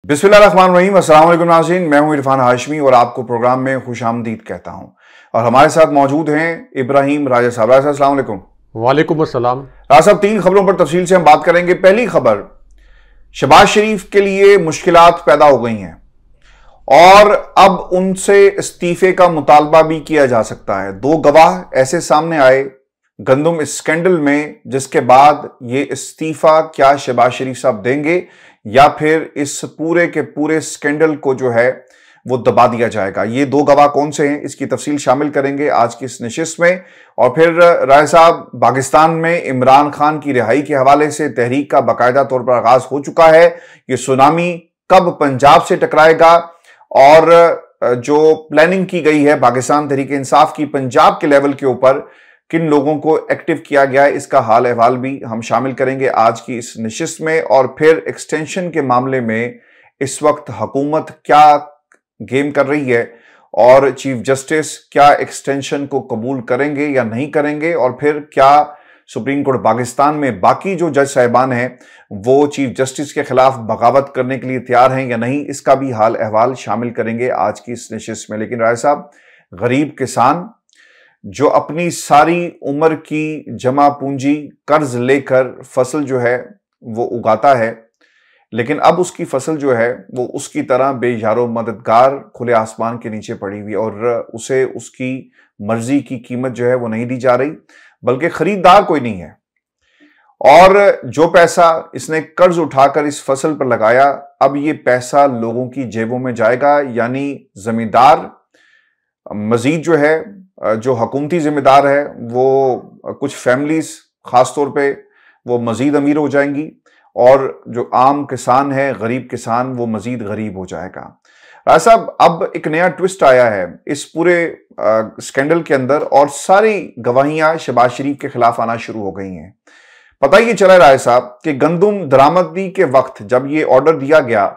बिस्मिल्लाहिर्रहमानिर्रहीम। अस्सलाम वालेकुम नाज़रीन, मैं हूं इरफान हाशमी और आपको प्रोग्राम में खुशामदीद कहता हूं। और हमारे साथ मौजूद हैं इब्राहिम राजा साहब। राजा साहब अस्सलाम वालेकुम। वालेकुम अस्सलाम। राजा साहब, तीन खबरों पर तफसील से हम बात करेंगे। पहली खबर, शहबाज शरीफ के लिए मुश्किलात पैदा हो गई हैं और अब उनसे इस्तीफे का मुतालबा भी किया जा सकता है। दो गवाह ऐसे सामने आए गंदुम स्कैंडल में, जिसके बाद ये इस्तीफा क्या शहबाज शरीफ साहब देंगे या फिर इस पूरे के पूरे स्कैंडल को जो है वो दबा दिया जाएगा। ये दो गवाह कौन से हैं, इसकी तफसील शामिल करेंगे आज की इस नशिस्त में। और फिर राय साहब, पाकिस्तान में इमरान खान की रिहाई के हवाले से तहरीक का बाकायदा तौर पर आगाज हो चुका है। ये सुनामी कब पंजाब से टकराएगा और जो प्लानिंग की गई है पाकिस्तान तहरीक इंसाफ की पंजाब के लेवल के ऊपर, किन लोगों को एक्टिव किया गया है, इसका हाल अहवाल भी हम शामिल करेंगे आज की इस नशिस्त में। और फिर एक्सटेंशन के मामले में इस वक्त हुकूमत क्या गेम कर रही है और चीफ जस्टिस क्या एक्सटेंशन को कबूल करेंगे या नहीं करेंगे, और फिर क्या सुप्रीम कोर्ट पाकिस्तान में बाकी जो जज साहिबान हैं वो चीफ जस्टिस के खिलाफ बगावत करने के लिए तैयार हैं या नहीं, इसका भी हाल अहवाल शामिल करेंगे आज की इस नशिस्त में। लेकिन राय साहब, गरीब किसान जो अपनी सारी उम्र की जमा पूंजी कर्ज लेकर फसल जो है वो उगाता है, लेकिन अब उसकी फसल जो है वो उसकी तरह बेयारो मददगार खुले आसमान के नीचे पड़ी हुई और उसे उसकी मर्जी की कीमत जो है वो नहीं दी जा रही, बल्कि खरीदार कोई नहीं है। और जो पैसा इसने कर्ज उठाकर इस फसल पर लगाया, अब ये पैसा लोगों की जेबों में जाएगा, यानी जमींदार मजीद जो है, जो हुकूमती जिम्मेदार है, वो कुछ फैमिलीज खासतौर पे वो मजीद अमीर हो जाएंगी और जो आम किसान है, गरीब किसान, वो मजीद गरीब हो जाएगा। राय साहब, अब एक नया ट्विस्ट आया है इस पूरे स्कैंडल के अंदर और सारी गवाहियां शहबाज शरीफ के खिलाफ आना शुरू हो गई हैं। पता ही चला राय साहब कि गंदुम दरामदी के वक्त जब ये ऑर्डर दिया गया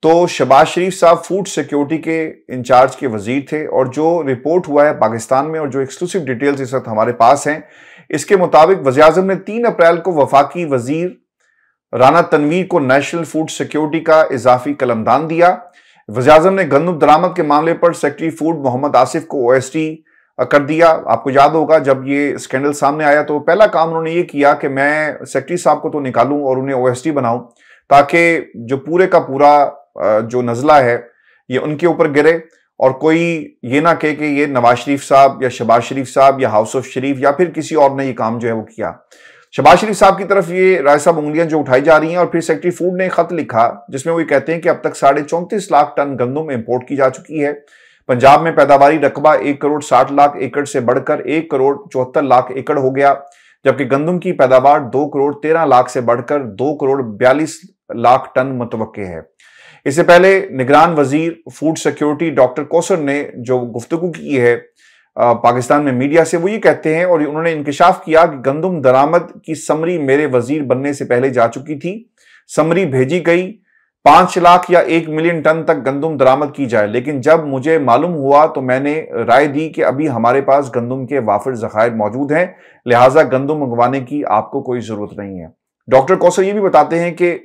तो शहबाज शरीफ साहब फूड सिक्योरिटी के इंचार्ज के वजीर थे, और जो रिपोर्ट हुआ है पाकिस्तान में और जो एक्सक्लूसिव डिटेल्स इस वक्त हमारे पास हैं, इसके मुताबिक वज़ीर आज़म ने 3 अप्रैल को वफाकी वजीर राना तनवीर को नेशनल फूड सिक्योरिटी का इजाफी कलमदान दिया। वज़ीर आज़म ने गंदुम दरामद के मामले पर सेक्रेटरी फूड मोहम्मद आसिफ को OSD कर दिया। आपको याद होगा जब ये स्कैंडल सामने आया तो पहला काम उन्होंने ये किया कि मैं सेक्रेटरी साहब को तो निकालूं और उन्हें OSD बनाऊं, ताकि जो पूरे का पूरा जो नजला है ये उनके ऊपर गिरे और कोई ये ना कहे कि ये नवाज शरीफ साहब या शहबाज शरीफ साहब या हाउस ऑफ शरीफ या फिर किसी और ने ये काम जो है वो किया। शहबाज शरीफ साहब की तरफ ये राय साहब उंगलियां जो उठाई जा रही हैं। और फिर सेक्रेटरी फूड ने खत लिखा जिसमें वो ये कहते हैं कि अब तक 34.5 लाख टन गंदुम इंपोर्ट की जा चुकी है। पंजाब में पैदावारी रकबा 1 करोड़ 60 लाख एकड़ से बढ़कर 1 करोड़ 74 लाख एकड़ हो गया, जबकि गंदुम की पैदावार 2 करोड़ 13 लाख से बढ़कर 2 करोड़ 42 लाख टन मुतवक्के है। इससे पहले निगरान वजीर फूड सिक्योरिटी डॉक्टर कौसर ने जो गुफ्तगू की है पाकिस्तान में मीडिया से, वो ये कहते हैं और उन्होंने इंकशाफ किया कि गंदुम दरामद की समरी मेरे वजीर बनने से पहले जा चुकी थी। समरी भेजी गई 5 लाख या 1 मिलियन टन तक गंदुम दरामद की जाए, लेकिन जब मुझे मालूम हुआ तो मैंने राय दी कि अभी हमारे पास गंदुम के वाफिर ज़खायर मौजूद हैं, लिहाजा गंदुम मंगवाने की आपको कोई जरूरत नहीं है। डॉक्टर कौसर ये भी बताते हैं कि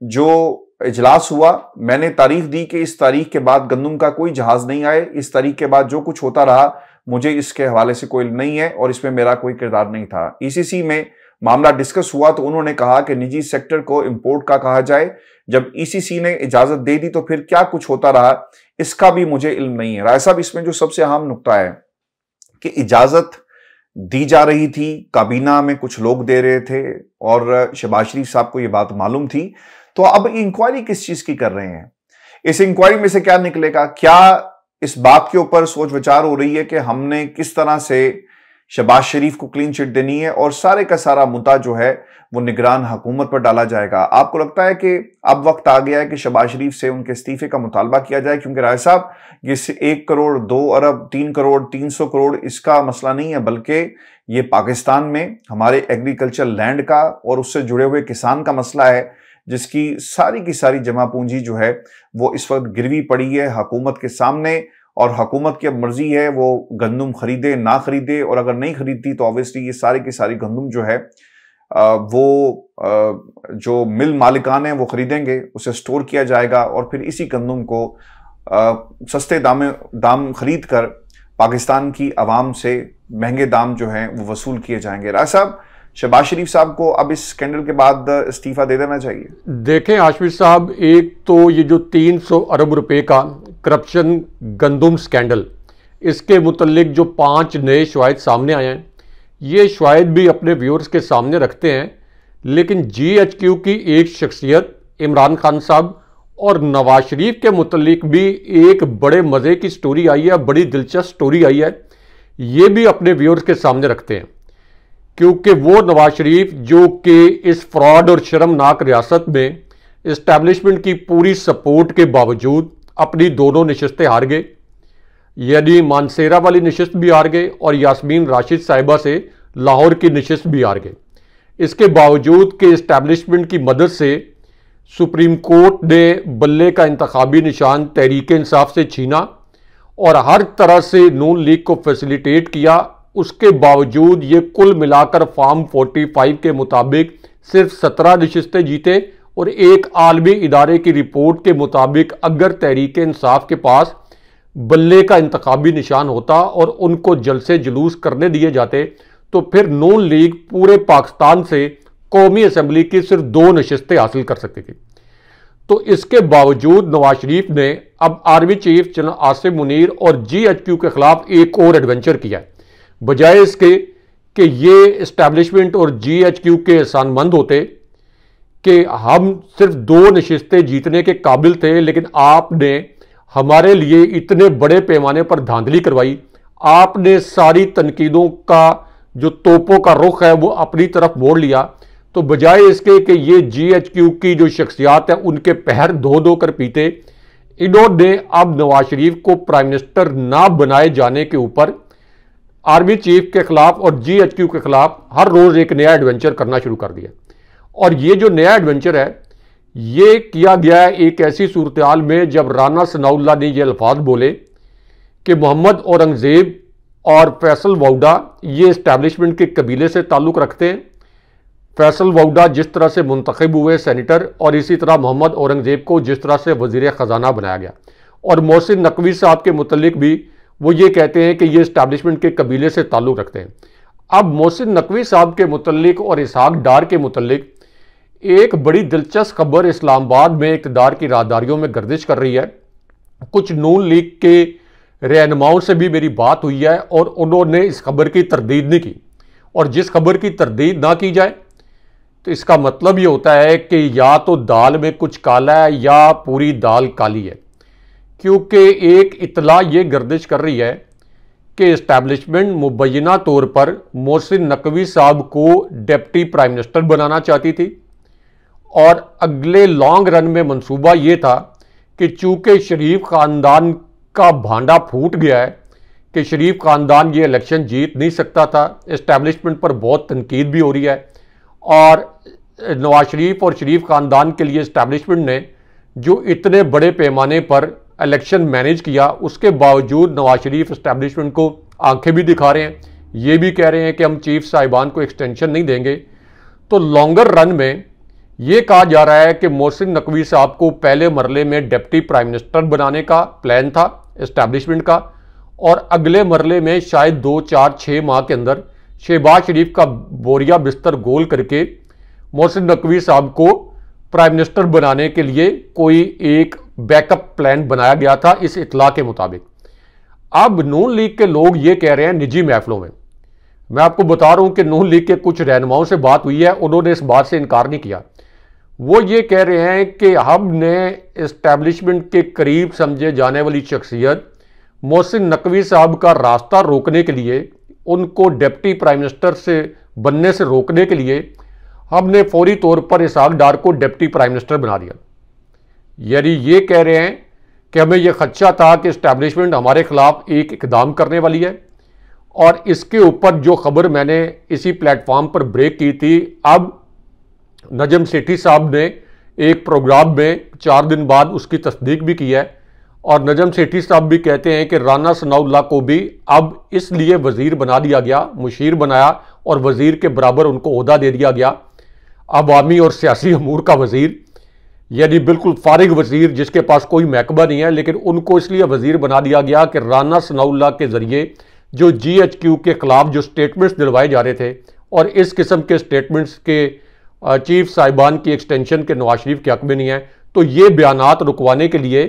जो इजलास हुआ, मैंने तारीख दी कि इस तारीख के बाद गंदुम का कोई जहाज नहीं आए, इस तारीख के बाद जो कुछ होता रहा मुझे इसके हवाले से कोई नहीं है और इसमें मेरा कोई किरदार नहीं था। ECC में मामला डिस्कस हुआ तो उन्होंने कहा कि निजी सेक्टर को इंपोर्ट का कहा जाए, जब ECC ने इजाजत दे दी तो फिर क्या कुछ होता रहा इसका भी मुझे इल्म नहीं है। राय साहब, इसमें जो सबसे अहम नुकता है कि इजाजत दी जा रही थी, काबीना में कुछ लोग दे रहे थे और शहबाज शरीफ साहब को यह बात मालूम थी, तो अब इंक्वायरी किस चीज की कर रहे हैं? इस इंक्वायरी में से क्या निकलेगा? क्या इस बात के ऊपर सोच विचार हो रही है कि हमने किस तरह से शहबाज शरीफ को क्लीन चिट देनी है और सारे का सारा मुद्दा जो है वो निगरान हुकूमत पर डाला जाएगा? आपको लगता है कि अब वक्त आ गया है कि शहबाज शरीफ से उनके इस्तीफे का मुतालबा किया जाए? क्योंकि राय साहब, ये 1 करोड़ 2 अरब 3 करोड़ 300 करोड़ इसका मसला नहीं है, बल्कि ये पाकिस्तान में हमारे एग्रीकल्चर लैंड का और उससे जुड़े हुए किसान का मसला है, जिसकी सारी की सारी जमा पूंजी जो है वो इस वक्त गिरवी पड़ी है हुकूमत के सामने, और हुकूमत की अब मर्जी है वो गंदुम खरीदे ना खरीदे, और अगर नहीं खरीदती तो ऑब्वियसली ये सारी की सारी गंदुम जो है जो मिल मालिकान हैं वो खरीदेंगे, उसे स्टोर किया जाएगा और फिर इसी गंदम को सस्ते दाम खरीद कर पाकिस्तान की आवाम से महंगे दाम जो हैं वो वसूल किए जाएंगे। राय साहब, शहबाज शरीफ साहब को अब इस स्कैंडल के बाद इस्तीफा दे देना चाहिए? देखें हाशमी साहब, एक तो ये जो 300 अरब रुपए का करप्शन गंदम स्कैंडल, इसके मुतल्लिक जो 5 नए शवाहिद सामने आए हैं, ये शवाहिद भी अपने व्यूअर्स के सामने रखते हैं। लेकिन GHQ की एक शख्सियत इमरान खान साहब और नवाज शरीफ के मुतल्लिक भी एक बड़े मज़े की स्टोरी आई है, बड़ी दिलचस्प स्टोरी आई है, ये भी अपने व्यूअर्स के सामने रखते हैं। क्योंकि वो नवाज शरीफ जो कि इस फ्रॉड और शर्मनाक रियासत में इस्टेब्लिशमेंट की पूरी सपोर्ट के बावजूद अपनी दोनों नशस्तें हार गए, यानी मानसेरा वाली नशस्त भी हार गए और यास्मीन राशिद साहिबा से लाहौर की नशस्त भी हार गए। इसके बावजूद कि इस्टेब्लिशमेंट की मदद से सुप्रीम कोर्ट ने बल्ले का इंतखाबी निशान तहरीक इंसाफ से छीना और हर तरह से नून लीग को फैसिलिटेट किया, उसके बावजूद ये कुल मिलाकर फॉर्म 45 के मुताबिक सिर्फ 17 नशस्तें जीते। और एक आलमी इदारे की रिपोर्ट के मुताबिक अगर तहरीक इंसाफ के पास बल्ले का इंतखाबी निशान होता और उनको जलसे जुलूस करने दिए जाते तो फिर नून लीग पूरे पाकिस्तान से कौमी असम्बली की सिर्फ 2 नशस्तें हासिल कर सकती थी। तो इसके बावजूद नवाज शरीफ ने अब army chief general Asim Munir और GHQ के खिलाफ एक और एडवेंचर किया है। बजाय इसके कि ये इस्टेब्लिशमेंट और GHQ के एहसानमंद होते कि हम सिर्फ 2 नशस्तें जीतने के काबिल थे, लेकिन आपने हमारे लिए इतने बड़े पैमाने पर धांधली करवाई, आपने सारी तनकीदों का जो तोपों का रुख है वो अपनी तरफ मोड़ लिया, तो बजाय इसके कि ये GHQ की जो शख्सियात है उनके पैर धो धो कर पीते, इन्होंने अब नवाज शरीफ को प्राइम मिनिस्टर ना बनाए जाने के ऊपर आर्मी चीफ के खिलाफ और GHQ के खिलाफ हर रोज एक नया एडवेंचर करना शुरू कर दिया। और ये जो नया एडवेंचर है ये किया गया है एक ऐसी सूरत हाल में जब राना सनाउल्लाह ने ये अल्फाज बोले कि मोहम्मद औरंगजेब और फैसल वाउडा ये इस्टेब्लिशमेंट के कबीले से ताल्लुक़ रखते हैं। फैसल वाउडा जिस तरह से मुंतखब हुए सेनेटर, और इसी तरह मोहम्मद औरंगजेब को जिस तरह से वज़ीर ख़जाना बनाया गया, और मोहसिन नकवी साहब के मुतल्लिक भी वो ये कहते हैं कि ये इस्टेब्लिशमेंट के कबीले से ताल्लुक़ रखते हैं। अब मोहसिन नकवी साहब के मुतल्लिक और इसहाक डार के मुतल्लिक एक बड़ी दिलचस्प खबर इस्लामाबाद में इक़्तिदार की राहदारियों में गर्दिश कर रही है। कुछ नून लीग के रहनुमाओं से भी मेरी बात हुई है और उन्होंने इस खबर की तरदीद नहीं की, और जिस खबर की तरदीद ना की जाए तो इसका मतलब ये होता है कि या तो दाल में कुछ काला है या पूरी दाल काली है। क्योंकि एक इतला ये गर्दिश कर रही है कि इस्टेब्लिशमेंट मुबैना तौर पर मोहसिन नकवी साहब को डिप्टी प्राइम मिनिस्टर बनाना चाहती थी, और अगले लॉन्ग रन में मंसूबा ये था कि चूंकि शरीफ ख़ानदान का भांडा फूट गया है कि शरीफ ख़ानदान ये इलेक्शन जीत नहीं सकता था, इस्टेब्लिशमेंट पर बहुत तनकीद भी हो रही है, और नवाज शरीफ और शरीफ ख़ानदान के लिए इस्टेब्लिशमेंट ने जो इतने बड़े पैमाने पर इलेक्शन मैनेज किया, उसके बावजूद नवाज शरीफ इस्टेब्लिशमेंट को आंखें भी दिखा रहे हैं, ये भी कह रहे हैं कि हम चीफ साहिबान को एक्सटेंशन नहीं देंगे। तो लॉन्गर रन में ये कहा जा रहा है कि मोहसिन नकवी साहब को पहले मरले में डिप्टी प्राइम मिनिस्टर बनाने का प्लान था इस्टेब्लिशमेंट का, और अगले मरले में शायद 2, 4, 6 माह के अंदर शहबाज शरीफ का बोरिया बिस्तर गोल करके मोहसिन नकवी साहब को प्राइम मिनिस्टर बनाने के लिए कोई एक बैकअप प्लान बनाया गया था इस इतला के मुताबिक। अब नून लीग के लोग ये कह रहे हैं निजी महफिलों में, मैं आपको बता रहा हूं कि नून लीग के कुछ रहनुमाओं से बात हुई है, उन्होंने इस बात से इनकार नहीं किया। वो ये कह रहे हैं कि हमने इस्टेब्लिशमेंट के करीब समझे जाने वाली शख्सियत मोहसिन नकवी साहब का रास्ता रोकने के लिए, उनको डिप्टी प्राइम मिनिस्टर से बनने से रोकने के लिए हमने फौरी तौर पर इसहाक डार को डिप्टी प्राइम मिनिस्टर बना दिया। यानी ये कह रहे हैं कि हमें यह खदशा था कि इस्टेब्लिशमेंट हमारे खिलाफ एक इकदाम करने वाली है, और इसके ऊपर जो खबर मैंने इसी प्लेटफॉर्म पर ब्रेक की थी, अब नजम सेठी साहब ने एक प्रोग्राम में 4 दिन बाद उसकी तस्दीक भी की है, और नजम सेठी साहब भी कहते हैं कि राना सनाउल्लाह को भी अब इसलिए वजीर बना दिया गया, मुशीर बनाया, और वजीर के बराबर उनको ओहदा दे दिया गया, अवामी और सियासी अमूर का वजीर, यानी बिल्कुल फारिग वजीर जिसके पास कोई महकमा नहीं है, लेकिन उनको इसलिए वजीर बना दिया गया कि राना सनाउल्लाह के जरिए जो GHQ के खिलाफ जो स्टेटमेंट्स दिलवाए जा रहे थे, और इस किस्म के स्टेटमेंट्स के चीफ साहिबान की एक्सटेंशन के नवाज शरीफ के हक में नहीं है, तो ये बयानात रुकवाने के लिए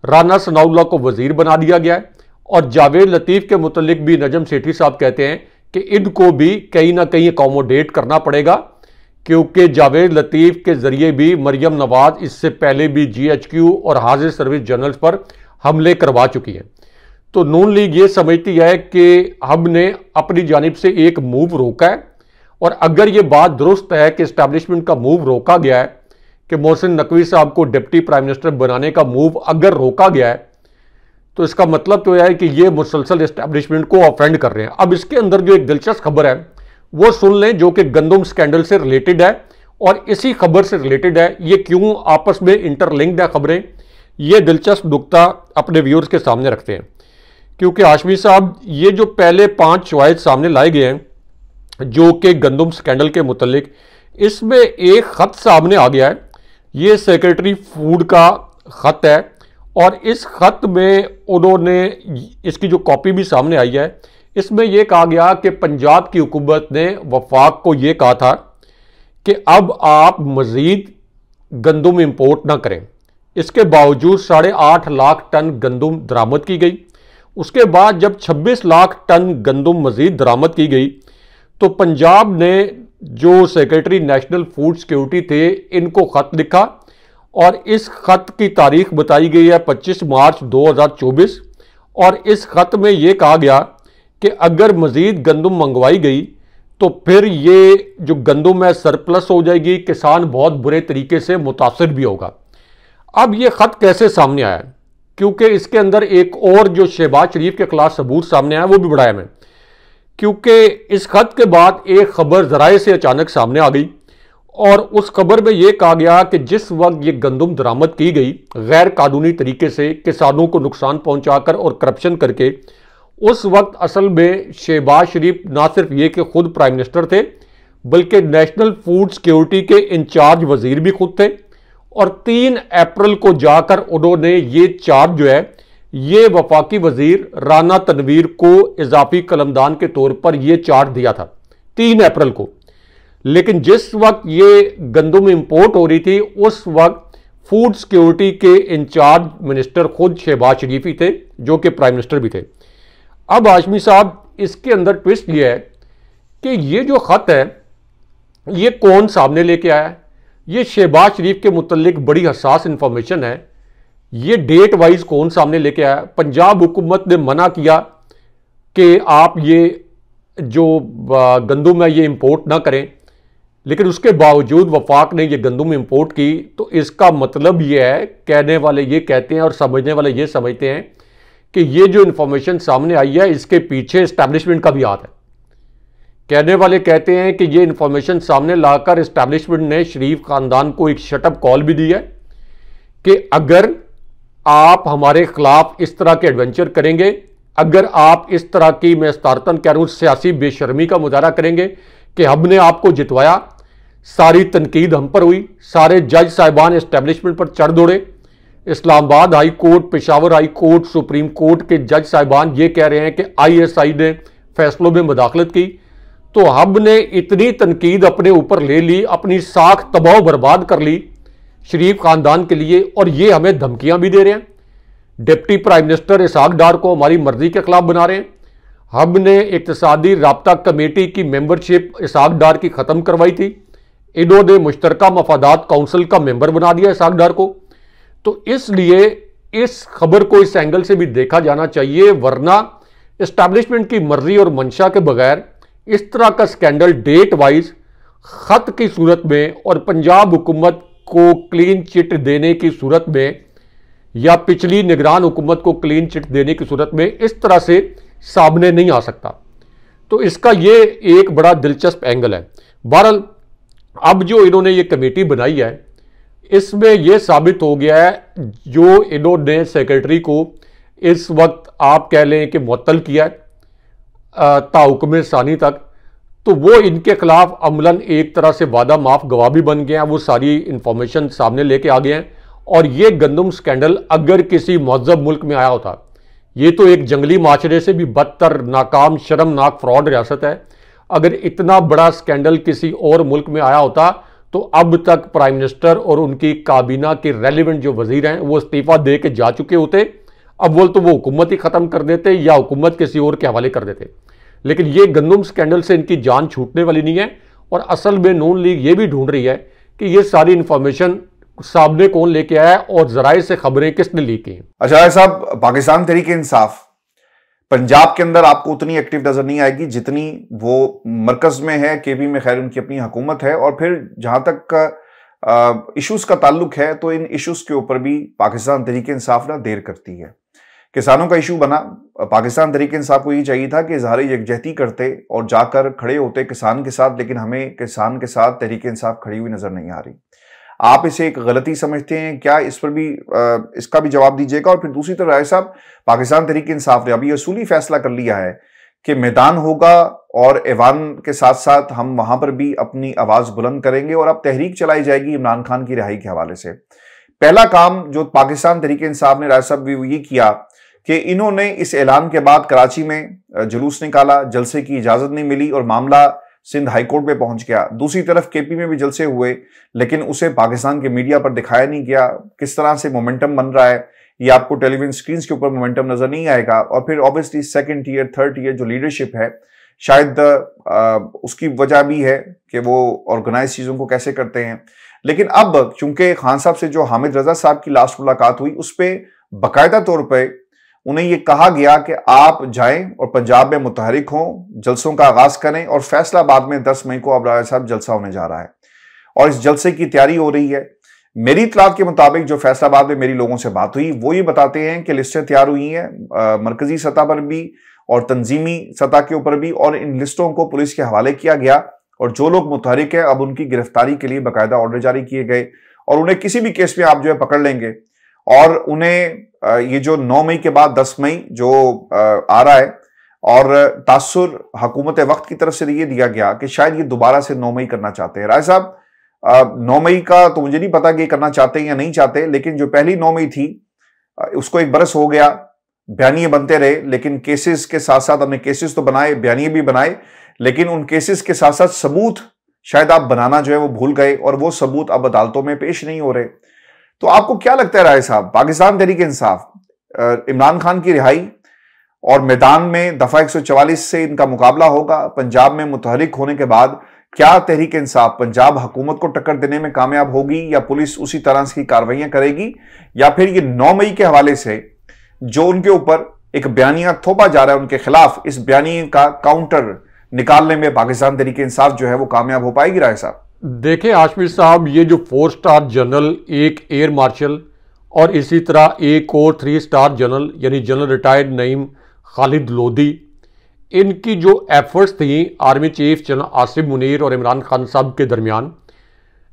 राना सनाउल्लाह को वजीर बना दिया गया है। और जावेद लतीफ़ के मुतल्लिक भी नजम सेठी साहब कहते हैं कि इनको भी कहीं ना कहीं अकोमोडेट करना पड़ेगा, क्योंकि जावेद लतीफ़ के जरिए भी मरियम नवाज इससे पहले भी GHQ और हाजिर सर्विस जनरल्स पर हमले करवा चुकी है। तो नून लीग ये समझती है कि हमने अपनी जानिब से एक मूव रोका है, और अगर ये बात दुरुस्त है कि इस्टेब्लिशमेंट का मूव रोका गया है, कि मोहसिन नकवी साहब को डिप्टी प्राइम मिनिस्टर बनाने का मूव अगर रोका गया है, तो इसका मतलब तो यह है कि ये मुसलसल इस्टेब्लिशमेंट को ऑफेंड कर रहे हैं। अब इसके अंदर जो एक दिलचस्प खबर है वो सुन लें, जो कि गंदम स्कैंडल से रिलेटेड है, और इसी खबर से रिलेटेड है। ये क्यों आपस में इंटरलिंक्ड है खबरें, ये दिलचस्प नुक्ता अपने व्यूअर्स के सामने रखते हैं। क्योंकि हाशमी साहब, ये जो पहले 5 शवाहिद सामने लाए गए हैं जो कि गंदम स्कैंडल के मुतल्लिक, इसमें एक खत सामने आ गया है। ये सेक्रेटरी फूड का खत है, और इस खत में उन्होंने, इसकी जो कॉपी भी सामने आई है, इसमें यह कहा गया कि पंजाब की हुकूमत ने वफाक को यह कहा था कि अब आप मजीद गंदम इंपोर्ट ना करें। इसके बावजूद 8.5 लाख टन गंदम दरामद की गई। उसके बाद जब 26 लाख टन गंदम मजीद दरामद की गई, तो पंजाब ने जो सेक्रेटरी नेशनल फूड सिक्योरिटी थे, इनको खत लिखा, और इस खत की तारीख बताई गई है 25 मार्च 2024। और इस खत में यह कहा गया कि अगर मजीद गंदम मंगवाई गई तो फिर ये जो गंदम है सरप्लस हो जाएगी, किसान बहुत बुरे तरीके से मुतासर भी होगा। अब ये खत कैसे सामने आया, क्योंकि इसके अंदर एक और जो शहबाज शरीफ के खिलाफ सबूत सामने आया वो भी बढ़ाया मैं, क्योंकि इस खत के बाद एक खबर जराए से अचानक सामने आ गई, और उस खबर में यह कहा गया कि जिस वक्त ये गंदम दरामद की गई गैर कानूनी तरीके से, किसानों को नुकसान पहुंचाकर और करप्शन करके, उस वक्त असल में शहबाज शरीफ ना सिर्फ ये कि खुद प्राइम मिनिस्टर थे, बल्कि नेशनल फूड सिक्योरिटी के इंचार्ज वजीर भी खुद थे। और 3 अप्रैल को जाकर उन्होंने ये चार्ज जो है ये वफाकी वजीर राना तनवीर को इजाफी कलमदान के तौर पर यह चार्ज दिया था 3 अप्रैल को। लेकिन जिस वक्त ये गंदम इंपोर्ट हो रही थी, उस वक्त फूड सिक्योरिटी के इंचार्ज मिनिस्टर खुद शहबाज शरीफ ही थे, जो कि प्राइम मिनिस्टर भी थे। अब हाशमी साहब, इसके अंदर ट्विस्ट ये है कि ये जो खत है ये कौन सामने लेके आया है। ये शहबाज शरीफ के मुतल्लिक बड़ी हसास इंफॉर्मेशन है। ये डेट वाइज कौन सामने लेके आया। पंजाब हुकूमत ने मना किया कि आप ये जो गंदम है ये इंपोर्ट ना करें, लेकिन उसके बावजूद वफाक ने ये गंदम इंपोर्ट की। तो इसका मतलब ये है, कहने वाले ये कहते हैं और समझने वाले ये समझते हैं कि ये जो इंफॉर्मेशन सामने आई है इसके पीछे एस्टैब्लिशमेंट का भी हाथ है। कहने वाले कहते हैं कि ये इंफॉर्मेशन सामने लाकर एस्टैब्लिशमेंट ने शरीफ खानदान को एक शटअप कॉल भी दी है कि अगर आप हमारे खिलाफ इस तरह के एडवेंचर करेंगे, अगर आप इस तरह की, मैं इस्तारतन कह रहा हूं, सियासी बेशर्मी का मुजाहरा करेंगे कि हमने आपको जितवाया, सारी तनकीद हम पर हुई, सारे जज साहिबान एस्टैब्लिशमेंट पर चढ़ दौड़े, Islamabad high court, Peshawar high court, supreme court के जज साहिबान ये कह रहे हैं कि ISI ने फैसलों में मुदाखलत की, तो हमने इतनी तनकीद अपने ऊपर ले ली, अपनी साख तबाह बर्बाद कर ली शरीफ खानदान के लिए, और ये हमें धमकियां भी दे रहे हैं। डिप्टी प्राइम मिनिस्टर इसहाक डार को हमारी मर्जी के खिलाफ बना रहे हैं। हमने इक्तिसादी राब्ता कमेटी की मेंबरशिप इसहाक डार की ख़त्म करवाई थी, इन्होंने मुश्तरका मफादात काउंसिल का मेंबर बना दिया इसहाक डार को। तो इसलिए इस खबर को इस एंगल से भी देखा जाना चाहिए, वरना एस्टैब्लिशमेंट की मर्जी और मंशा के बगैर इस तरह का स्कैंडल डेट वाइज खत की सूरत में और पंजाब हुकूमत को क्लीन चिट देने की सूरत में, या पिछली निगरान हुकूमत को क्लीन चिट देने की सूरत में इस तरह से सामने नहीं आ सकता। तो इसका ये एक बड़ा दिलचस्प एंगल है। बहरहाल अब जो इन्होंने ये कमेटी बनाई है, इसमें यह साबित हो गया है, जो इन्होंने सेक्रेटरी को इस वक्त आप कह लें कि मुअत्तल किया है ताहुक्म सानी तक, तो वो इनके खिलाफ अमलन एक तरह से वादा माफ गवाह भी बन गए हैं, वो सारी इंफॉर्मेशन सामने लेके आ गए हैं। और ये गंदम स्कैंडल अगर किसी महज़ब मुल्क में आया होता, ये तो एक जंगली माशरे से भी बदतर, नाकाम, शर्मनाक फ्रॉड रियासत है। अगर इतना बड़ा स्कैंडल किसी और मुल्क में आया होता तो अब तक प्राइम मिनिस्टर और उनकी काबीना के रेलिवेंट जो वजीर हैं वो इस्तीफा दे के जा चुके होते। अब बोल तो वो हुकूमत ही खत्म कर देते या हुकूमत किसी और के हवाले कर देते। लेकिन ये गंदम स्कैंडल से इनकी जान छूटने वाली नहीं है। और असल में नून लीग ये भी ढूंढ रही है कि ये सारी इंफॉर्मेशन सामने कौन लेके आया और जराए से खबरें किसने लीक की। अच्छा साहब, पाकिस्तान तहरीक इंसाफ पंजाब के अंदर आपको उतनी एक्टिव नजर नहीं आएगी जितनी वो मरकज में है, केपी में खैर उनकी अपनी हुकूमत है। और फिर जहां तक इश्यूज का ताल्लुक है तो इन इश्यूज के ऊपर भी पाकिस्तान तहरीक इंसाफ ना देर करती है। किसानों का इशू बना, पाकिस्तान तहरीक इंसाफ को ये चाहिए था कि इजहार यकजहती करते और जाकर खड़े होते किसान के साथ, लेकिन हमें किसान के साथ तहरीक इंसाफ खड़ी हुई नजर नहीं आ रही। आप इसे एक गलती समझते हैं क्या? इस पर भी इसका भी जवाब दीजिएगा। और फिर दूसरी तरफ राय साहब, पाकिस्तान तहरीक इंसाफ ने अभी असूली फैसला कर लिया है कि मैदान होगा और ऐवान के साथ साथ हम वहां पर भी अपनी आवाज बुलंद करेंगे और अब तहरीक चलाई जाएगी इमरान खान की रिहाई के हवाले से। पहला काम जो पाकिस्तान तहरीक इंसाफ ने राय साहब ये किया कि इन्होंने इस ऐलान के बाद कराची में जुलूस निकाला, जलसे की इजाजत नहीं मिली और मामला सिंध हाईकोर्ट में पहुंच गया। दूसरी तरफ केपी में भी जलसे हुए, लेकिन उसे पाकिस्तान के मीडिया पर दिखाया नहीं गया। किस तरह से मोमेंटम बन रहा है ये आपको टेलीविजन स्क्रीन के ऊपर मोमेंटम नजर नहीं आएगा। और फिर obviously second tier, third tier जो लीडरशिप है, शायद उसकी वजह भी है कि वो ऑर्गेनाइज चीजों को कैसे करते हैं। लेकिन अब चूंकि खान साहब से जो हामिद रजा साहब की लास्ट मुलाकात हुई, उस पर बाकायदा तौर पर उन्हें यह कहा गया कि आप जाएं और पंजाब में मुतहरिक हों, जलसों का आगाज करें और फैसलाबाद में 10 मई को अब राय साहब जलसा होने जा रहा है और इस जलसे की तैयारी हो रही है। मेरी इत्तलात के मुताबिक जो फैसलाबाद में मेरी लोगों से बात हुई वो ये बताते हैं कि लिस्टें तैयार हुई हैं मरकजी सतह पर भी और तंजीमी सतह के ऊपर भी, और इन लिस्टों को पुलिस के हवाले किया गया और जो लोग मुतहरिक हैं अब उनकी गिरफ्तारी के लिए बाकायदा ऑर्डर जारी किए गए और उन्हें किसी भी केस में आप जो है पकड़ लेंगे। और उन्हें ये जो 9 मई के बाद 10 मई जो आ रहा है, और तासुर हुकूमत वक्त की तरफ से ये दिया गया कि शायद ये दोबारा से 9 मई करना चाहते हैं। राय साहब, 9 मई का तो मुझे नहीं पता कि करना चाहते हैं या नहीं चाहते, लेकिन जो पहली 9 मई थी उसको 1 बरस हो गया, बयानिए बनते रहे, लेकिन केसेस के साथ साथ हमने केसेस तो बनाए, बयानिए भी बनाए, लेकिन उन केसेस के साथ साथ सबूत शायद आप बनाना जो है वो भूल गए और वो सबूत अब अदालतों में पेश नहीं हो रहे। तो आपको क्या लगता है राय साहब, पाकिस्तान तहरीक इंसाफ इमरान खान की रिहाई और मैदान में दफा 144 से इनका मुकाबला होगा? पंजाब में मुतहरिक होने के बाद क्या तहरीक इंसाफ पंजाब हुकूमत को टक्कर देने में कामयाब होगी या पुलिस उसी तरह की कार्रवाइयां करेगी, या फिर ये 9 मई के हवाले से जो उनके ऊपर एक बयानिया थोपा जा रहा है उनके खिलाफ, इस बयानी का काउंटर निकालने में पाकिस्तान तहरीक इंसाफ जो है वो कामयाब हो पाएगी? राय साहब देखें आशमी साहब, ये जो 4 स्टार जनरल, एक एयर मार्शल और इसी तरह एक और 3 स्टार जनरल यानी जनरल रिटायर्ड नईम खालिद लोधी, इनकी जो एफर्ट्स थी army chief general Asim Munir और इमरान खान साहब के दरमियान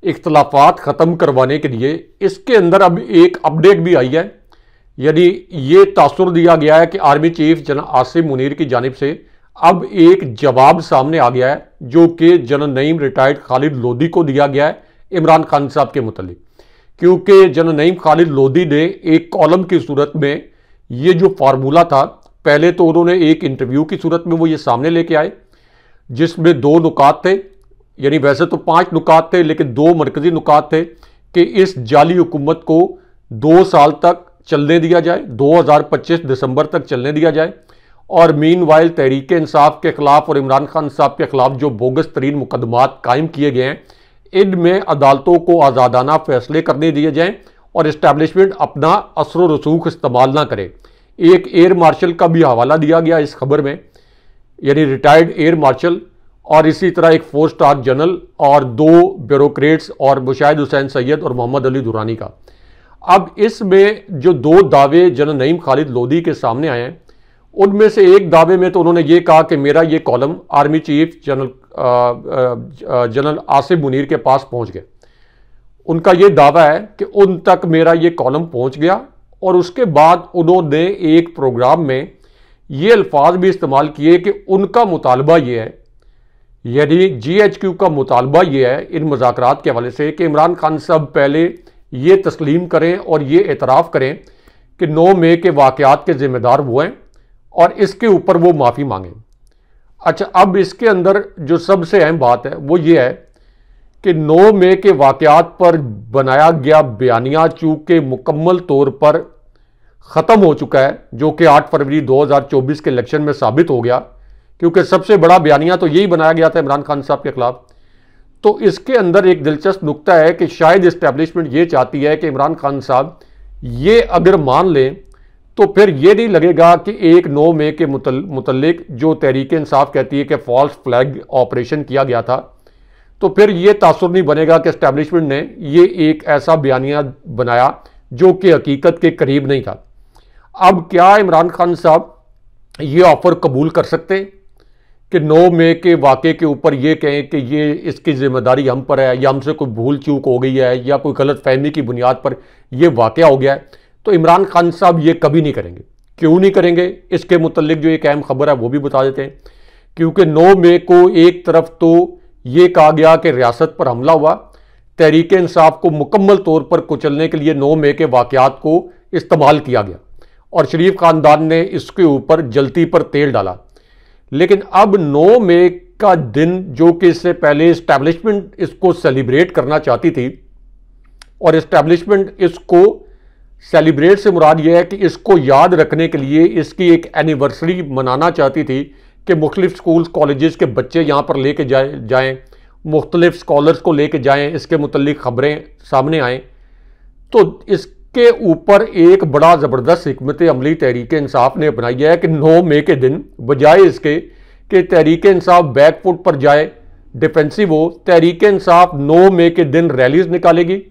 इख्तलाफात ख़त्म करवाने के लिए, इसके अंदर अब एक अपडेट भी आई है। यानी ये तासुर दिया गया है कि army chief general Asim Munir की जानिब से अब एक जवाब सामने आ गया है जो कि जनरल नईम रिटायर्ड खालिद लोधी को दिया गया है इमरान खान साहब के मुतालिक। क्योंकि जनरल नईम खालिद लोधी ने एक कॉलम की सूरत में ये जो फार्मूला था, पहले तो उन्होंने एक इंटरव्यू की सूरत में वो ये सामने लेके आए जिसमें 2 नुकात थे, यानी वैसे तो 5 नुकात थे लेकिन 2 मरकजी नुकात थे कि इस जाली हुकूमत को 2 साल तक चलने दिया जाए, 2025 दिसंबर तक चलने दिया जाए, और मीनवाइल तहरीक इंसाफ के खिलाफ और इमरान खान साहब के खिलाफ जो बोगस तरीन मुकदमात कायम किए गए हैं इनमें अदालतों को आज़ादाना फैसले करने दिए जाएं और इस्टेब्लिशमेंट अपना असर रसूख इस्तेमाल ना करे। एक एयर मार्शल का भी हवाला दिया गया इस खबर में, यानी रिटायर्ड एयर मार्शल, और इसी तरह एक 4 स्टार जनरल और 2 ब्यूरोक्रेट्स और मुशाहिद हुसैन सैयद और मोहम्मद अली दुरानी का। अब इसमें जो 2 दावे जनरल नईम खालिद लोधी के सामने आए हैं उनमें से एक दावे में तो उन्होंने ये कहा कि मेरा ये column army chief general Asim Munir के पास पहुंच गया। उनका ये दावा है कि उन तक मेरा ये कॉलम पहुंच गया, और उसके बाद उन्होंने एक प्रोग्राम में ये अल्फाज भी इस्तेमाल किए कि उनका मुतालबा ये है, यानी GHQ का मुतालबा ये है इन मुज़ाकरात के हवाले से कि इमरान खान साहब पहले ये तस्लीम करें और ये एतराफ़ करें कि 9 मई के वाक़यात के ज़िम्मेदार वो हैं और इसके ऊपर वो माफ़ी मांगें। अच्छा, अब इसके अंदर जो सबसे अहम बात है वो ये है कि 9 मई के वाक़यात पर बनाया गया बयानिया चूँकि मुकम्मल तौर पर ख़त्म हो चुका है, जो कि 8 फरवरी 2024 के इलेक्शन में साबित हो गया, क्योंकि सबसे बड़ा बयानिया तो यही बनाया गया था इमरान खान साहब के खिलाफ। तो इसके अंदर एक दिलचस्प नुक्ता है कि शायद इस्टेब्लिशमेंट ये चाहती है कि इमरान खान साहब ये अगर मान लें तो फिर ये नहीं लगेगा कि एक 9 मई के मुतल्लिक जो तहरीक इंसाफ कहती है कि फॉल्स फ्लैग ऑपरेशन किया गया था, तो फिर ये तासुर नहीं बनेगा कि इस्टेब्लिशमेंट ने ये एक ऐसा बयानिया बनाया जो कि हकीकत के करीब नहीं था। अब क्या इमरान खान साहब ये ऑफर कबूल कर सकते कि 9 मई के वाक़े के ऊपर ये कहें कि ये इसकी जिम्मेदारी हम पर है या हमसे कोई भूल चूक हो गई है या कोई गलत फहमी की बुनियाद पर यह वाक़या हो गया है? तो इमरान खान साहब ये कभी नहीं करेंगे। क्यों नहीं करेंगे, इसके मुतल्लिक जो एक अहम खबर है वो भी बता देते हैं। क्योंकि 9 मई को एक तरफ तो ये कहा गया कि रियासत पर हमला हुआ, तहरीक इंसाफ को मुकम्मल तौर पर कुचलने के लिए 9 मई के वाक़यात को इस्तेमाल किया गया और शरीफ ख़ानदान ने इसके ऊपर जलती पर तेल डाला। लेकिन अब 9 मई का दिन, जो कि इससे पहले इस्टेब्लिशमेंट इसको सेलिब्रेट करना चाहती थी, और इस्टेब्लिशमेंट इसको सेलिब्रेट से मुराद यह है कि इसको याद रखने के लिए इसकी एक एनिवर्सरी मनाना चाहती थी कि मुख्तलिफ स्कूल्स कॉलेजेस के बच्चे यहाँ पर लेके जाएं, मुख्तलिफ स्कॉलर्स को लेके जाएं, इसके मुतल्लिक खबरें सामने आएँ। तो इसके ऊपर एक बड़ा ज़बरदस्त हिकमत अमली तहरीक इंसाफ ने अपनाई है कि 9 मई के दिन बजाय इसके कि तहरीक इंसाफ बैक फुट पर जाए, डिफेंसिव हो, तहरीक इंसाफ 9 मई के दिन रैलीज निकालेगी।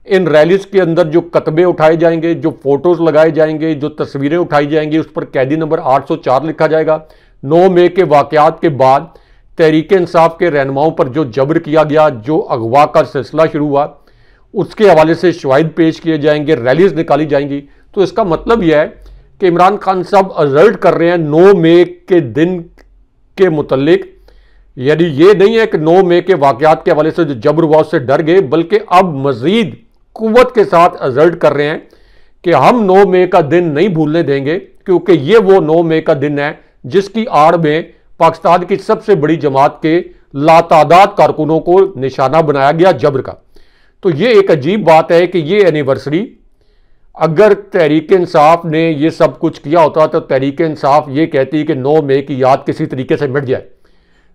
इन रैलीज के अंदर जो कतबे उठाए जाएंगे, जो फोटोज लगाए जाएंगे, जो तस्वीरें उठाई जाएंगी, उस पर कैदी नंबर 804 लिखा जाएगा। 9 मई के वाक़यात के बाद तहरीक इंसाफ के रहनुमाओं पर जो जबर किया गया, जो अगवा का सिलसिला शुरू हुआ, उसके हवाले से शवाहिद पेश किए जाएंगे, रैलीज निकाली जाएंगी। तो इसका मतलब यह है कि इमरान खान साहब अलर्ट कर रहे हैं 9 मई के दिन के मुतल्लिक। यानी ये नहीं है कि 9 मई के वाक़यात के हवाले से जो जबर हुआ उससे डर गए, बल्कि अब मजीद कुव्वत के साथ अलर्ट कर रहे हैं कि हम 9 मई का दिन नहीं भूलने देंगे, क्योंकि ये वो 9 मई का दिन है जिसकी आड़ में पाकिस्तान की सबसे बड़ी जमात के लातादाद कारकुनों को निशाना बनाया गया जबर का। तो ये एक अजीब बात है कि ये एनिवर्सरी, अगर तहरीक इंसाफ ने ये सब कुछ किया होता तो तहरीक इंसाफ ये कहती कि 9 मई की याद किसी तरीके से मिट जाए,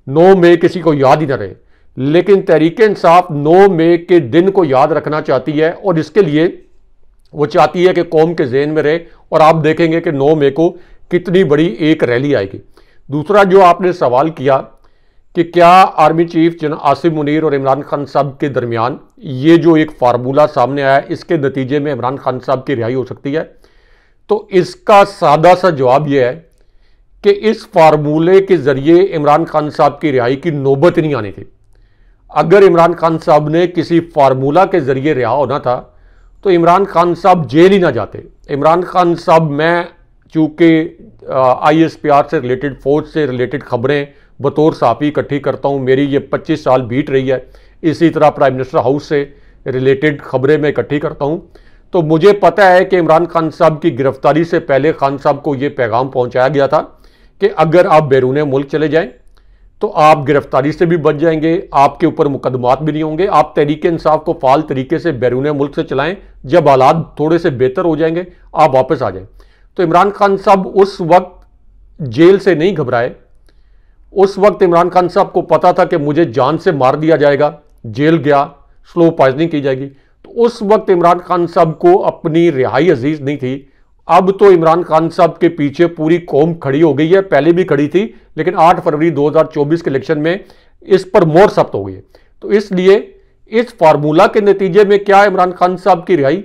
9 मई किसी को याद ही ना रहे। लेकिन तहरीक इंसाफ 9 मई के दिन को याद रखना चाहती है और इसके लिए वो चाहती है कि कौम के ज़हन में रहे। और आप देखेंगे कि 9 मई को कितनी बड़ी एक रैली आएगी। दूसरा जो आपने सवाल किया कि क्या आर्मी चीफ जनाब आसिम मुनीर और इमरान खान साहब के दरमियान ये जो एक फार्मूला सामने आया, इसके नतीजे में इमरान खान साहब की रिहाई हो सकती है, तो इसका सादा सा जवाब यह है कि इस फार्मूले के ज़रिए इमरान खान साहब की रिहाई की नौबत नहीं आनी थी। अगर इमरान खान साहब ने किसी फार्मूला के ज़रिए रिहा होना था तो इमरान खान साहब जेल ही ना जाते। इमरान खान साहब, मैं चूँकि ISPR से रिलेटेड, फौज से रिलेटेड खबरें बतौर साफ़ी इकट्ठी करता हूँ, मेरी ये 25 साल बीत रही है, इसी तरह प्राइम मिनिस्टर हाउस से रिलेटेड खबरें मैं इकट्ठी करता हूँ। तो मुझे पता है कि इमरान खान साहब की गिरफ्तारी से पहले खान साहब को ये पैगाम पहुँचाया गया था कि अगर आप बैरून मुल्क चले जाएँ तो आप गिरफ्तारी से भी बच जाएंगे, आपके ऊपर मुकदमात भी नहीं होंगे, आप तहरीक इंसाफ को फाल तरीके से बैरून मुल्क से चलाएं, जब हालात थोड़े से बेहतर हो जाएंगे आप वापस आ जाएं। तो इमरान खान साहब उस वक्त जेल से नहीं घबराए। उस वक्त इमरान खान साहब को पता था कि मुझे जान से मार दिया जाएगा, जेल गया, स्लो पॉइजनिंग की जाएगी। तो उस वक्त इमरान खान साहब को अपनी रिहाई अजीज नहीं थी। अब तो इमरान खान साहब के पीछे पूरी कौम खड़ी हो गई है, पहले भी खड़ी थी, लेकिन 8 फरवरी 2024 के इलेक्शन में इस पर मोहर सख्त हो गई है। तो इसलिए इस फार्मूला के नतीजे में क्या इमरान खान साहब की रिहाई,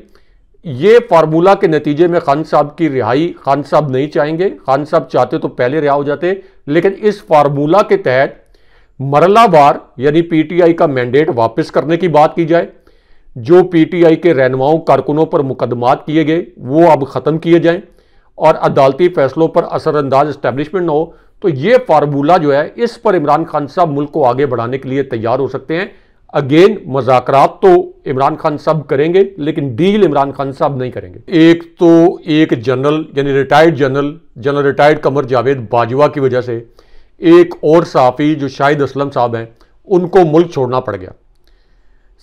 ये फार्मूला के नतीजे में खान साहब की रिहाई खान साहब नहीं चाहेंगे। खान साहब चाहते तो पहले रिहा हो जाते, लेकिन इस फार्मूला के तहत मरलावार यानी PTI का मैंडेट वापस करने की बात की जाए, जो PTI के रहनुमाओं कारकुनों पर मुकदमात किए गए वो अब ख़त्म किए जाएं और अदालती फैसलों पर असरअंदाज इस्टेब्लिशमेंट न हो, तो ये फार्मूला जो है, इस पर इमरान खान साहब मुल्क को आगे बढ़ाने के लिए तैयार हो सकते हैं। अगेन, मुज़ाकरात तो इमरान खान साहब करेंगे, लेकिन डील इमरान खान साहब नहीं करेंगे। एक तो एक जनरल, यानी retired general retired Qamar Javed Bajwa की वजह से एक और सहाफ़ी जो शाहिद असलम साहब हैं, उनको मुल्क छोड़ना पड़ गया,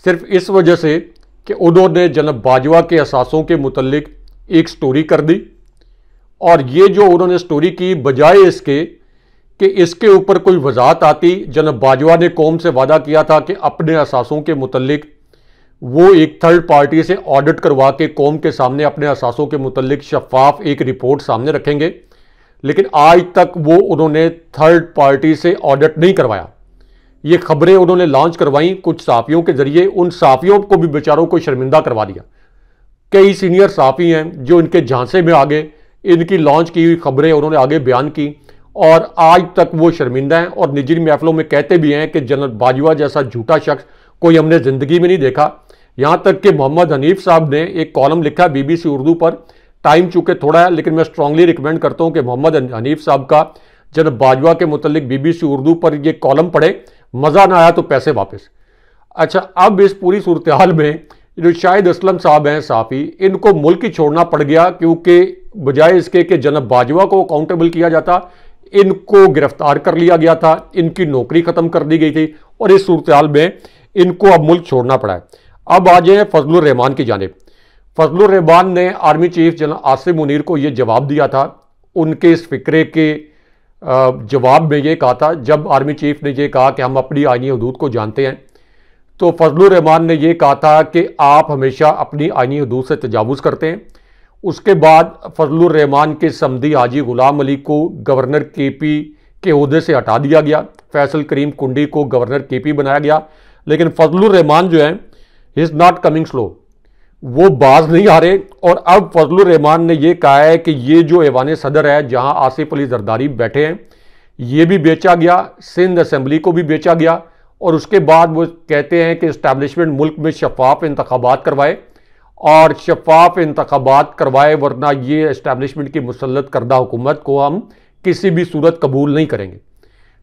सिर्फ इस वजह से कि उन्होंने जनरल बाजवा के असासों के मुतल्लिक एक स्टोरी कर दी। और ये जो उन्होंने स्टोरी की, बजाय इसके कि इसके ऊपर कोई वजाहत आती, जनरल बाजवा ने कौम से वादा किया था कि अपने असासों के मुतल्लिक वो एक थर्ड पार्टी से ऑडिट करवा के कौम के सामने अपने असासों के मुतल्लिक शफाफ एक रिपोर्ट सामने रखेंगे, लेकिन आज तक वो उन्होंने थर्ड पार्टी से ऑडिट नहीं करवाया। ये खबरें उन्होंने लॉन्च करवाई कुछ सहाफ़ियों के जरिए, उन सहाफ़ियों को भी बेचारों को शर्मिंदा करवा दिया। कई सीनियर सहाफ़ी हैं जो इनके झांसे में आ गए, इनकी लॉन्च की हुई खबरें उन्होंने आगे बयान की और आज तक वो शर्मिंदा हैं और निजी महफिलों में कहते भी हैं कि जनरल बाजवा जैसा झूठा शख्स कोई हमने ज़िंदगी में नहीं देखा। यहाँ तक कि मोहम्मद हनीफ साहब ने एक कॉलम लिखा BBC उर्दू पर, टाइम चूँकि थोड़ा है लेकिन मैं स्ट्रांगली रिकमेंड करता हूँ कि मोहम्मद हनीफ साहब का जनरल बाजवा के मुतल्लिक BBC उर्दू पर ये कॉलम पढ़े, मज़ा ना आया तो पैसे वापस। अच्छा, अब इस पूरी सूरत हाल में जो शाहिद असलम साहब हैं सहाफ़ी, इनको मुल्क ही छोड़ना पड़ गया, क्योंकि बजाय इसके कि जनरल बाजवा को अकाउंटेबल किया जाता, इनको गिरफ्तार कर लिया गया था, इनकी नौकरी ख़त्म कर दी गई थी और इस सूरत हाल में इनको अब मुल्क छोड़ना पड़ा है। अब आ जाए फजलुर रहमान की जानिब। फजलुर रहमान ने army chief general Asim Munir को ये जवाब दिया था, उनके इस फिक्रे के जवाब में ये कहा था, जब आर्मी चीफ ने ये कहा कि हम अपनी आईनी हदूद को जानते हैं, तो फजलुर रहमान ने ये कहा था कि आप हमेशा अपनी आईनी हदूद से तजावुज़ करते हैं। उसके बाद फजलुर रहमान के समधी हाजी गुलाम अली को गवर्नर KP के ओहदे से हटा दिया गया, फैसल करीम कुंडी को गवर्नर KP बनाया गया, लेकिन फजलुर रहमान जो है इज़ नॉट कमिंग स्लो, वो बाज नहीं आ रहे। और अब फजलुर रहमान ने यह कहा है कि ये जो ऐवान सदर है जहां आसिफ अली जरदारी बैठे हैं, ये भी बेचा गया, सिंध असेंबली को भी बेचा गया, और उसके बाद वो कहते हैं कि इस्टेब्लिशमेंट मुल्क में शफाफ इंतखाबात करवाए और शफाफ इंतखाबात करवाए, वरना ये इस्टेब्लिशमेंट की मुसल्लत करदा हुकूमत को हम किसी भी सूरत कबूल नहीं करेंगे।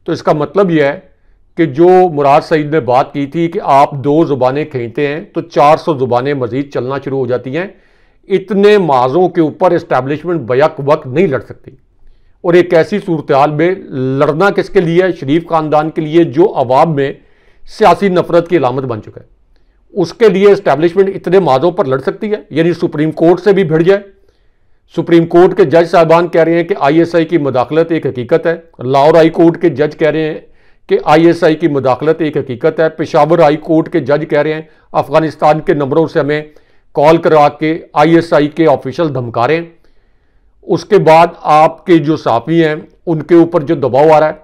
तो इसका मतलब यह है कि जो मुराद सईद ने बात की थी कि आप 2 ज़ुबानें खींचते हैं तो 400 ज़ुबानें मजीद चलना शुरू हो जाती हैं। इतने माजों के ऊपर इस्टेब्लिशमेंट बैक वक्त नहीं लड़ सकती, और एक ऐसी सूरत हाल में लड़ना किसके लिए है? शरीफ खानदान के लिए, जो अवाम में सियासी नफरत की अलामत बन चुका है। उसके लिए इस्टेब्लिशमेंट इतने माजों पर लड़ सकती है, यानी सुप्रीम कोर्ट से भी भिड़ जाए। सुप्रीम कोर्ट के जज साहबान कह रहे हैं कि ISI की मुदाखलत एक हकीकत है, लाहौर हाई कोर्ट के जज कह रहे हैं कि ISI की मुदाखलत एक हकीकत है, पेशावर हाई कोर्ट के जज कह रहे हैं अफगानिस्तान के नंबरों से हमें कॉल करा के ISI के ऑफिशियल धमका रहे हैं। उसके बाद आपके जो सहाफ़ी हैं उनके ऊपर जो दबाव आ रहा है,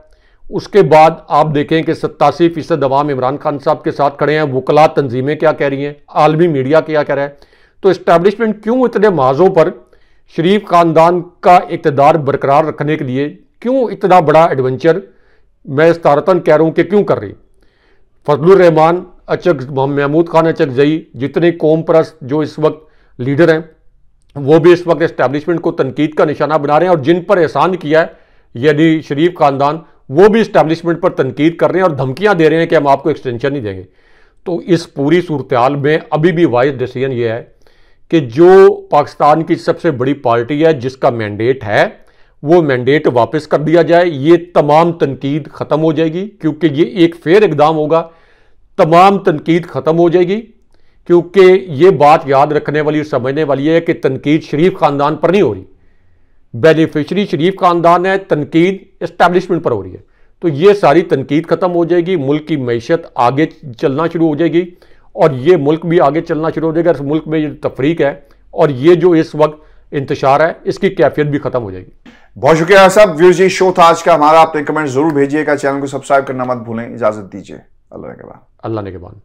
उसके बाद आप देखें कि 87% अवाम इमरान खान साहब के साथ खड़े हैं। वकला तंजीमें क्या कह रही हैं, आलमी मीडिया क्या कह रहा है। तो इस्टेब्लिशमेंट क्यों इतने माजों पर शरीफ खानदान का इक़्तिदार बरकरार रखने के लिए क्यों इतना बड़ा एडवेंचर, मैं इस्तारतन कह रहा हूँ कि क्यों कर रही। फजलुर रहमान, महमूद खान अचकज़ई, जितने कौम परस्त जो इस वक्त लीडर हैं, वो भी इस वक्त इस्टेब्लिशमेंट को तनकीद का निशाना बना रहे हैं, और जिन पर एहसान किया है यानी शरीफ खानदान, वो भी इस्टेब्लिशमेंट पर तनकीद कर रहे हैं और धमकियां दे रहे हैं कि हम आपको एक्सटेंशन नहीं देंगे। तो इस पूरी सूरत हाल में अभी भी वाइज डिसीजन ये है कि जो पाकिस्तान की सबसे बड़ी पार्टी है, जिसका मैंडेट है, वो मैंडेट वापस कर दिया जाए। ये तमाम तनकीद ख़त्म हो जाएगी, क्योंकि ये एक फेयर इकदाम होगा। तमाम तनकीद ख़त्म हो जाएगी, क्योंकि ये बात याद रखने वाली और समझने वाली है कि तनकीद शरीफ खानदान पर नहीं हो रही, बेनिफिशरी शरीफ खानदान है, तनकीद इस्टेब्लिशमेंट पर हो रही है। तो ये सारी तनकीद ख़त्म हो जाएगी, मुल्क की मईशत आगे चलना शुरू हो जाएगी, और ये मुल्क भी आगे चलना शुरू हो जाएगा। इस मुल्क में ये तफरीक है और ये जो इस वक्त इंतशार है, इसकी कैफियत भी ख़त्म हो जाएगी। बहुत शुक्रिया साहब। व्यूअर्स, जी शो था आज का हमारा। अपने कमेंट जरूर भेजिएगा, चैनल को सब्सक्राइब करना मत भूलें। इजाजत दीजिए। अल्लाह ने के बाद।